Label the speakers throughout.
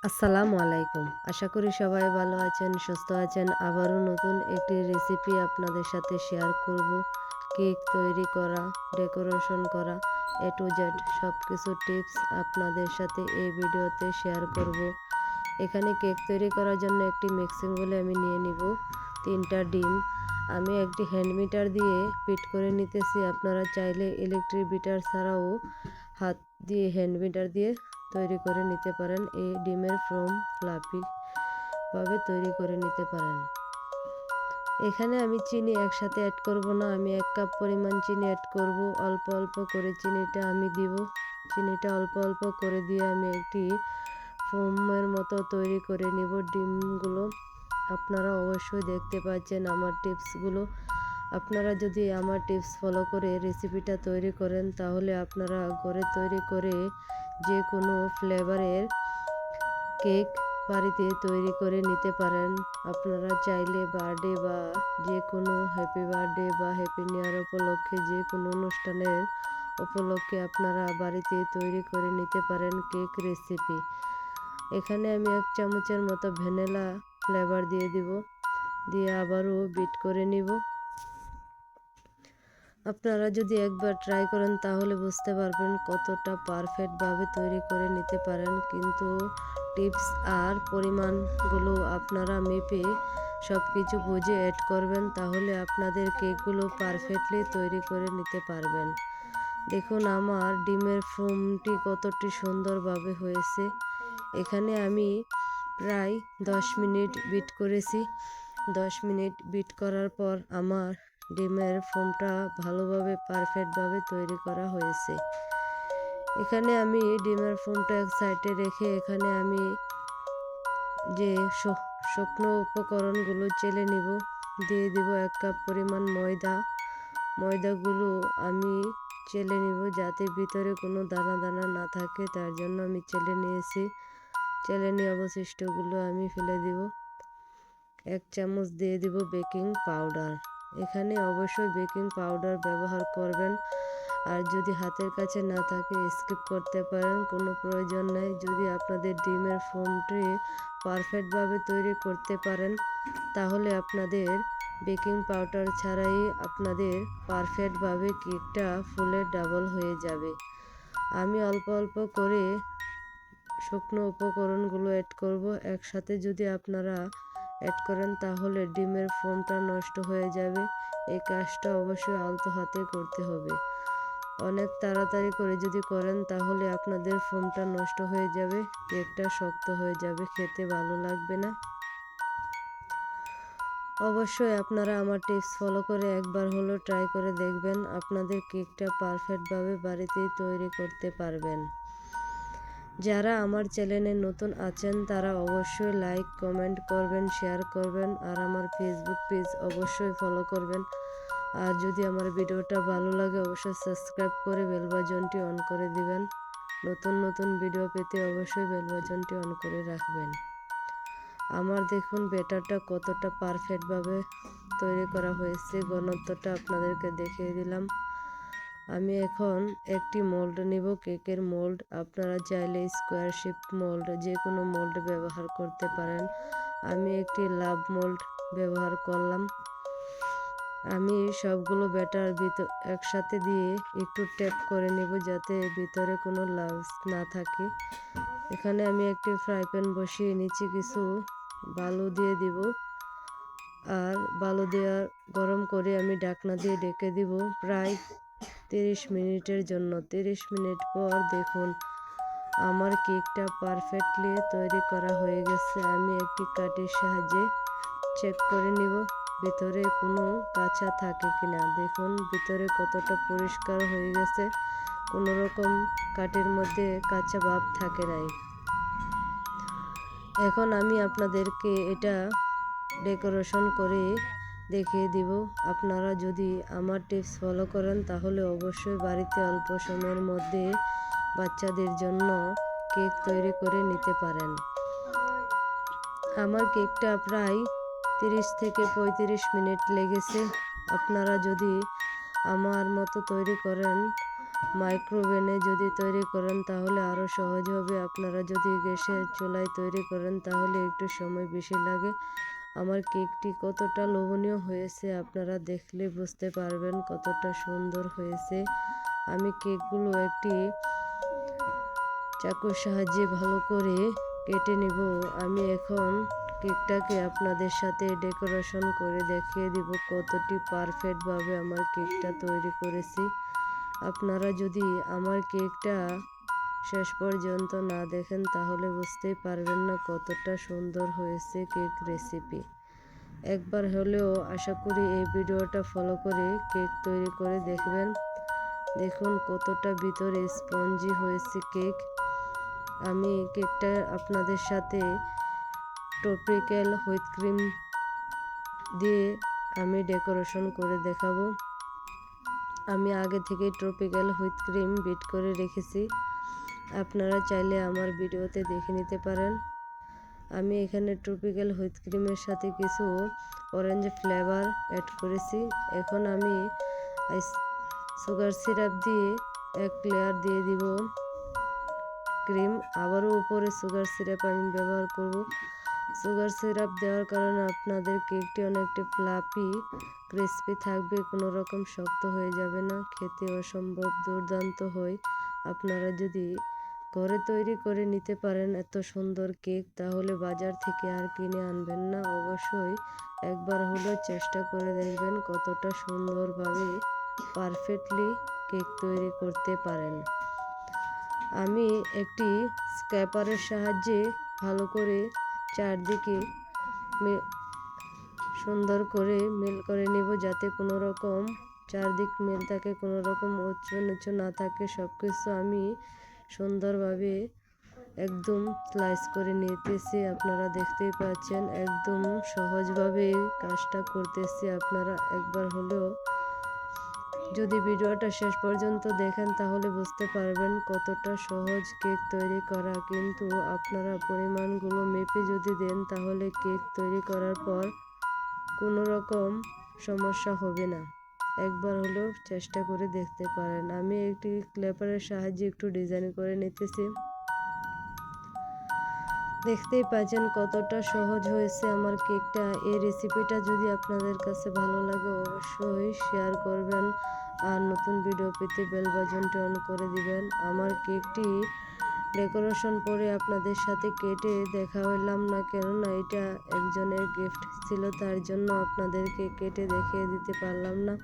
Speaker 1: আসসালামু আলাইকুম। আশা করি সবাই ভালো আছেন, সুস্থ আছেন। আবারও নতুন একটি রেসিপি আপনাদের সাথে শেয়ার করব। কেক তৈরি করা, ডেকোরেশন করা, A to Z সবকিছু টিপস আপনাদের সাথে এই ভিডিওতে শেয়ার করব। এখানে কেক তৈরি করার জন্য একটি মিক্সিং বোলে আমি নিয়ে নিব 3টা ডিম। আমি একটি হ্যান্ড মিটার দিয়ে বিট করে নিতেছি। আপনারা চাইলে ইলেকট্রিক বিটার ছাড়াও হাত দিয়ে হ্যান্ড মিটার দিয়ে তৈরি করে নিতে পারেন। এই ডিমের ফ্রম ফ্লাফি ভাবে তৈরি করে নিতে পারেন। এখানে আমি চিনি একসাথে অ্যাড করব না, আমি 1 কাপ পরিমাণ চিনি অ্যাড করব। অল্প অল্প করে চিনিটা আমি দিব। চিনিটা অল্প অল্প করে দিয়ে আমি একটি ফোমের মতো তৈরি করে নিব ডিমগুলো। আপনারা অবশ্যই দেখতে পাচ্ছেন আমার টিপসগুলো। আপনারা যদি আমার টিপস ফলো করে রেসিপিটা তৈরি করেন তাহলে আপনারা ঘরে তৈরি করে যে কোনো ফ্লেভারের কেক বাড়িতে তৈরি করে নিতে পারেন। আপনারা চাইলে বার্থডে বা যে কোনো হ্যাপি বার্থডে বা হ্যাপি নিউ ইয়ার উপলক্ষে যে কোনো অনুষ্ঠানের উপলক্ষে আপনারা বাড়িতে তৈরি করে নিতে পারেন কেক রেসিপি। এখানে আমি 1 চামচের মতো ভ্যানিলা ফ্লেভার দিয়ে দিব। দিয়ে আবারও বিট করে নিব। আপনারা যদি একবার ট্রাই করেন তাহলে বুঝতে পারবেন কতটা পারফেক্টভাবে তৈরি করে নিতে পারেন। কিন্তু টিপস আর পরিমাণগুলো আপনারা মেপে সব কিছু বুঝে অ্যাড করবেন, তাহলে আপনাদের কেকগুলো পারফেক্টলি তৈরি করে নিতে পারবেন। দেখুন আমার ডিমের ফোমটি কতটি সুন্দরভাবে হয়েছে। এখানে আমি প্রায় 10 মিনিট বিট করেছি। 10 মিনিট বিট করার পর আমার ডিমের ফোমটা ভালোভাবে পারফেক্টভাবে তৈরি করা হয়েছে। এখানে আমি ডিমের ফোমটা এক সাইডে রেখে এখানে আমি যে শুকনো উপকরণগুলো চেলে নিব। দিয়ে দিব 1 কাপ পরিমাণ ময়দা। ময়দাগুলো আমি চেলে নিব যাতে ভিতরে কোনো দানা দানা না থাকে, তার জন্য আমি চেলে নিয়েছি। চেলে নিয়ে অবশিষ্টগুলো আমি ফেলে দিব। 1 চামচ দিয়ে দিব বেকিং পাউডার। এখানে অবশ্যই বেকিং পাউডার ব্যবহার করবেন। আর যদি হাতের কাছে না থাকে স্কিপ করতে পারেন, কোনো প্রয়োজন নাই। যদি আপনাদের ডিমের ফোমটি পারফেক্টভাবে তৈরি করতে পারেন তাহলে আপনাদের বেকিং পাউডার ছাড়াই আপনাদের পারফেক্টভাবে কেকটা ফুলে ডাবল হয়ে যাবে। আমি অল্প অল্প করে শুকনো উপকরণগুলো অ্যাড করব। একসাথে যদি আপনারা অ্যাড করেন তাহলে ডিমের ফোমটা নষ্ট হয়ে যাবে। এই কাজটা অবশ্যই আলতো হাতে করতে হবে। অনেক তাড়াতাড়ি করে যদি করেন তাহলে আপনাদের ফোমটা নষ্ট হয়ে যাবে, কেকটা শক্ত হয়ে যাবে, খেতে ভালো লাগবে না। অবশ্যই আপনারা আমার টিপস ফলো করে একবার হলেও ট্রাই করে দেখবেন, আপনাদের কেকটা পারফেক্টভাবে বাড়িতেই তৈরি করতে পারবেন। যারা আমার চ্যানেলে নতুন আছেন তারা অবশ্যই লাইক কমেন্ট করবেন, শেয়ার করবেন আর আমার ফেসবুক পেজ অবশ্যই ফলো করবেন। আর যদি আমার ভিডিওটা ভালো লাগে অবশ্যই সাবস্ক্রাইব করে বেল বাটনটি অন করে দিবেন। নতুন নতুন ভিডিও পেতে অবশ্যই বেল বাটনটি অন করে রাখবেন। আমার দেখুন ব্যাটারটা কতটা পারফেক্টভাবে তৈরি করা হয়েছে, ঘনত্বটা আপনাদেরকে দেখিয়ে দিলাম। আমি এখন একটি মোল্ড নেব, কেকের মোল্ড। আপনারা চাইলে স্কোয়ার শেপ মোল্ড যে কোনো মোল্ড ব্যবহার করতে পারেন। আমি একটি লাভ মোল্ড ব্যবহার করলাম। আমি সবগুলো ব্যাটার একসাথে দিয়ে একটু ট্যাপ করে নেব যাতে ভিতরে কোনো লাম্পস না থাকে। এখানে আমি একটি ফ্রাই প্যান বসিয়ে নিচ্ছি, কিছু বালু দিয়ে দিব। আর বালু দেওয়া গরম করে আমি ঢাকনা দিয়ে ঢেকে দিব প্রায় 30 মিনিটের জন্য। 30 মিনিট পর দেখুন আমার কেকটা পারফেক্টলি তৈরি করা হয়ে গেছে। আমি একটি কাঠির সাহায্যে চেক করে নিব ভিতরে কোনো কাঁচা থাকে কিনা। দেখুন ভিতরে কতটা পরিষ্কার হয়ে গেছে, কোনো রকম কাঠির মধ্যে কাঁচা ভাব থাকে নাই। এখন আমি আপনাদেরকে এটা ডেকোরেশন করে দেখিয়ে দিব। আপনারা যদি আমার টিপস ফলো করেন তাহলে অবশ্যই বাড়িতে অল্প সময়ের মধ্যে বাচ্চাদের জন্য কেক তৈরি করে নিতে পারেন। আমার কেকটা প্রায় 30 থেকে 35 মিনিট লেগেছে। আপনারা যদি আমার মতো তৈরি করেন মাইক্রোওভেনে যদি তৈরি করেন তাহলে আরও সহজ হবে। আপনারা যদি গ্যাসের চুলায় তৈরি করেন তাহলে একটু সময় বেশি লাগে। আমার কেকটি কতটা লোভনীয় হয়েছে আপনারা দেখলে বুঝতে পারবেন কতটা সুন্দর হয়েছে। আমি কেকগুলো একটি চাকুর সাহায্যে ভালো করে কেটে নেব। আমি এখন কেকটাকে আপনাদের সাথে ডেকোরেশন করে দেখিয়ে দিব কতটি পারফেক্টভাবে আমার কেকটা তৈরি করেছি। আপনারা যদি আমার কেকটা শেষ পর্যন্ত না দেখেন তাহলে বুঝতেই পারবেন না কতটা সুন্দর হয়েছে কেক রেসিপি। একবার হলেও আশা করি এই ভিডিওটা ফলো করে কেক তৈরি করে দেখবেন। দেখুন কতটা ভিতরে স্পঞ্জি হয়েছে কেক। আমি কেকটা আপনাদের সাথে ট্রপিক্যাল হুইপ ক্রিম দিয়ে আমি ডেকোরেশন করে দেখাবো। আমি আগে থেকে ট্রপিক্যাল হুইপ ক্রিম বিট করে রেখেছি, আপনারা চাইলে আমার ভিডিওতে দেখে নিতে পারেন। আমি এখানে ট্রপিক্যাল হুইপ ক্রিমের সাথে কিছু অরেঞ্জ ফ্লেভার অ্যাড করেছি। এখন আমি সুগার সিরাপ দিয়ে এক লেয়ার দিয়ে দিব ক্রিম, আবারও উপরে সুগার সিরাপ আমি ব্যবহার করব। সুগার সিরাপ দেওয়ার কারণে আপনাদের কেকটি অনেকটা ফ্লাফি ক্রিস্পি থাকবে, কোনো রকম শক্ত হয়ে যাবে না, খেতে অসম্ভব দুর্দান্ত হয়। আপনারা যদি ঘরে তৈরি করে নিতে পারেন এত সুন্দর কেক তাহলে বাজার থেকে আর কিনে আনবেন না। অবশ্যই একবার হলেও চেষ্টা করে দেখবেন কতটা সুন্দরভাবে পারফেক্টলি কেক তৈরি করতে পারেন। আমি একটি স্ক্র্যাপারের সাহায্যে ভালো করে চারদিকে সুন্দর করে মিল করে নেব, যাতে কোনো রকম চারদিক মিল থাকে, কোনো রকম উঁচু নিচু না থাকে। সব কিছু আমি সুন্দরভাবে একদম স্লাইস করে নিতেছি, আপনারা দেখতেই পাচ্ছেন একদম সহজভাবে কাজটা করতেছি। আপনারা একবার হলেও যদি ভিডিওটা শেষ পর্যন্ত দেখেন তাহলে বুঝতে পারবেন কতটা সহজ কেক তৈরি করা। কিন্তু আপনারা পরিমাণগুলো মেপে যদি দেন তাহলে কেক তৈরি করার পর কোনো রকম সমস্যা হবে না। একবার হলেও চেষ্টা করে দেখতে পারেন। আমি একটি ক্লিপারের সাহায্যে একটু ডিজাইন করে নিতেছি, দেখতেই পাচ্ছেন কতটা সহজ হয়েছে আমার কেকটা। এই রেসিপিটা যদি আপনাদের কাছে ভালো লাগে অবশ্যই শেয়ার করবেন, আর নতুন ভিডিও পেতে বেল বাটনটি অন করে দিবেন। আমার কেকটি ডেকোরেশন করে আপনাদের সাথে কেটে দেখালাম না, কেননা এটা একজনের গিফট ছিল, তার জন্য আপনাদেরকে কেটে দেখিয়ে দিতে পারলাম না।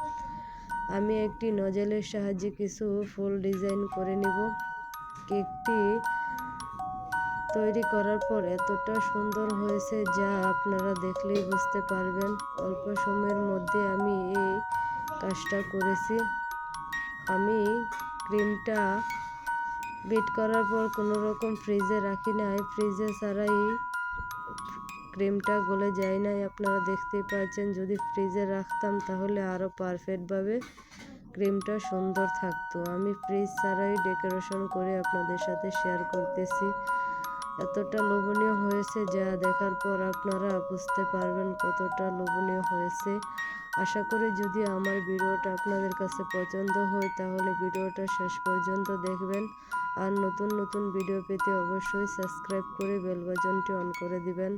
Speaker 1: আমি একটি নজলের সাহায্যে কিছু ফুল ডিজাইন করে নিব। কেকটি তৈরি করার পর এতটা সুন্দর হয়েছে যা আপনারা দেখলেই বুঝতে পারবেন। অল্প সময়ের মধ্যে আমি এই কাজটা করেছি। আমি ক্রিমটা বিট করার পর কোনো রকম ফ্রিজে রাখি নাই, ফ্রিজে ছাড়াই ক্রিমটা গলে যায় নাই। আপনারা দেখতেই পাচ্ছেন, যদি ফ্রিজে রাখতাম তাহলে আরও পারফেক্টভাবে ক্রিমটা সুন্দর থাকতো। আমি ফ্রিজ ছাড়াই ডেকোরেশন করে আপনাদের সাথে শেয়ার করতেছি। এতটা লোভনীয় হয়েছে যা দেখার পর আপনারা বুঝতে পারবেন কতটা লোভনীয় হয়েছে। আশা করি যদি আমার ভিডিওটা আপনাদের কাছে পছন্দ হয় তাহলে ভিডিওটা শেষ পর্যন্ত দেখবেন, আর নতুন নতুন ভিডিও পেতে অবশ্যই সাবস্ক্রাইব করে বেল বাটনটি অন করে দিবেন।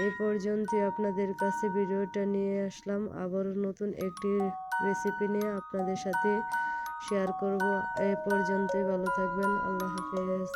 Speaker 1: এই পর্যন্তই আপনাদের কাছে ভিডিওটা নিয়ে আসলাম, আবারও নতুন একটি রেসিপি নিয়ে আপনাদের সাথে শেয়ার করব। এই পর্যন্তই, ভালো থাকবেন, আল্লাহ হাফেজ।